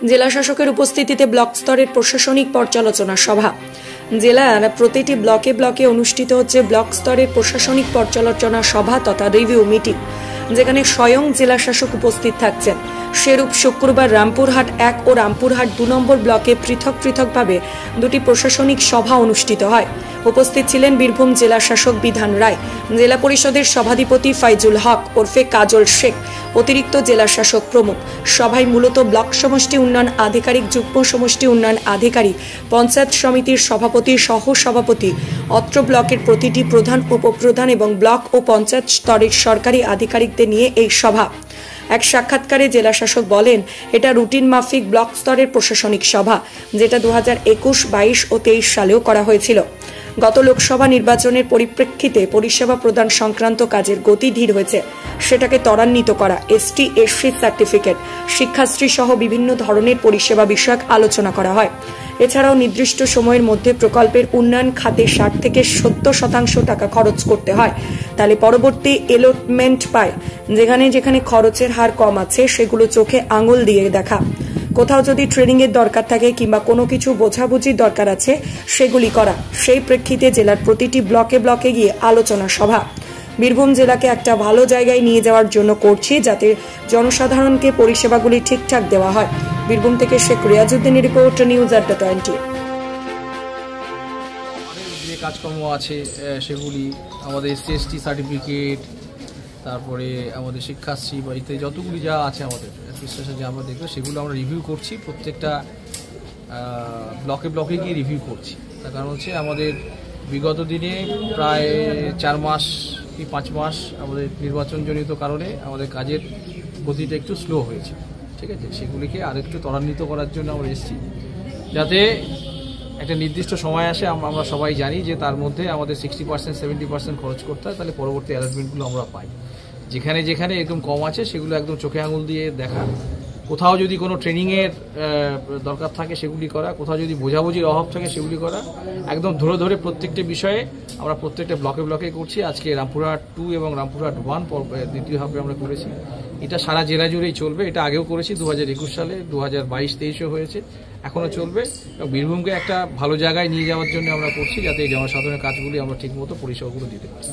জেলা শাসকের উপস্থিতিতে ব্লক স্তরের প্রশাসনিক পর্যালোচনা সভা। জেলার প্রতিটি ব্লকে ব্লকে অনুষ্ঠিত হচ্ছে ব্লক স্তরের প্রশাসনিক পর্যালোচনা সভা তথা রিভিউ মিটিং, যেখানে স্বয়ং জেলা শাসক উপস্থিত থাকছেন। সেরূপ শুক্রবার রামপুরহাট 1 ও রামপুরহাট 2 নম্বর ব্লকে পৃথক পৃথকভাবে দুটি প্রশাসনিক সভা অনুষ্ঠিত হয়। উপস্থিত ছিলেন বীরভূম জেলা শাসক বিধান রায়, জেলা পরিষদের সভাধিপতি ফাইজুল হক ওরফে কাজল শেখ, অতিরিক্ত জেলা শাসক প্রমুখ। সভায় মূলত ব্লক সমষ্টি উন্নয়ন আধিকারিক, যুগ্ম সমষ্টি উন্নয়ন আধিকারিক, পঞ্চায়েত সমিতির সভাপতি, সহ সভাপতি, অত্র ব্লকের প্রতিটি প্রধান, উপপ্রধান এবং ব্লক ও পঞ্চায়েত স্তরের সরকারি আধিকারিকদের নিয়ে এই সভা। এক সাক্ষাৎকারে জেলা শাসক বলেন, এটা রুটিন মাফিক ব্লক স্তরের প্রশাসনিক সভা, যেটা 2021, 22 ও 23 সালেও করা হয়েছিল। গত লোকসভা নির্বাচনের পরিপ্রেক্ষিতে পরিষেবা প্রদান সংক্রান্ত কাজের গতি ধীর হয়েছে, সেটাকে ত্বরান্বিত করা, ST SC সার্টিফিকেট, শিক্ষাশ্রী সহ বিভিন্ন ধরনের পরিষেবা বিষয়ক আলোচনা করা হয়। এছাড়াও নির্দিষ্ট সময়ের মধ্যে প্রকল্পের উন্নয়ন খাতে 60 থেকে 70% টাকা খরচ করতে হয়, তাহলে পরবর্তী এলটমেন্ট পায়। যেখানে যেখানে খরচের হার কম আছে সেগুলো চোখে আঙুল দিয়ে দেখা। কোথাও যদি ট্রেনিং এর দরকার থাকে কিংবা কোনো কিছু বোঝাবুঝির দরকার আছে সেগুলি করা। সেই প্রেক্ষিতে জেলার প্রতিটি ব্লকে ব্লকে গিয়ে আলোচনা সভা। বীরভূম জেলাকে একটা ভালো জায়গায় নিয়ে যাওয়ার জন্য করছি, যাতে জনসাধারণকে পরিষেবাগুলি ঠিকঠাক দেওয়া হয়। বীরভূম থেকে শেখ রিয়াজউদ্দিনের রিপোর্ট, নিউজ আড্ডা 20। যে কাজকর্ম আছে সেগুলি আমাদের ST সার্টিফিকেট, তারপরে আমাদের শিক্ষাশ্রী বা ইত্যাদি যতগুলি যা আছে আমাদের অ্যাডমিনিস্ট্রেশন যে আমরা দেখবো সেগুলো আমরা রিভিউ করছি। প্রত্যেকটা ব্লকে ব্লকে গিয়ে রিভিউ করছি। তার কারণ হচ্ছে আমাদের বিগত দিনে প্রায় 4 মাস কি 5 মাস আমাদের নির্বাচনজনিত কারণে আমাদের কাজের গতিটা একটু স্লো হয়েছে, ঠিক আছে। সেগুলিকে আরেকটু ত্বরান্বিত করার জন্য আমরা এসেছি, যাতে একটা নির্দিষ্ট সময় আসে। আমরা সবাই জানি যে তার মধ্যে আমাদের 60% 70% খরচ করতে হয়, তাহলে পরবর্তী অ্যালার্টমেন্টগুলো আমরা পাই। যেখানে যেখানে একদম কম আছে সেগুলো একদম চোখে আঙুল দিয়ে দেখা। কোথাও যদি কোনো ট্রেনিংয়ের দরকার থাকে সেগুলি করা, কোথাও যদি বোঝাবুঝির অভাব থাকে সেগুলি করা। একদম ধরে ধরে প্রত্যেকটা বিষয়ে আমরা প্রত্যেকটা ব্লকে ব্লকে করছি। আজকে রামপুরহাট 2 এবং রামপুরহাট 1 দ্বিতীয় ধাপে আমরা করেছি। এটা সারা জেলা জুড়েই চলবে। এটা আগেও করেছি 2021 সালে, 2022-23-এও হয়েছে, এখনও চলবে। এবং বীরভূমকে একটা ভালো জায়গায় নিয়ে যাওয়ার জন্য আমরা করছি, যাতে এই জনসাধারণের কাজগুলি আমরা ঠিকমতো পরিষেবাগুলো দিতে পারি।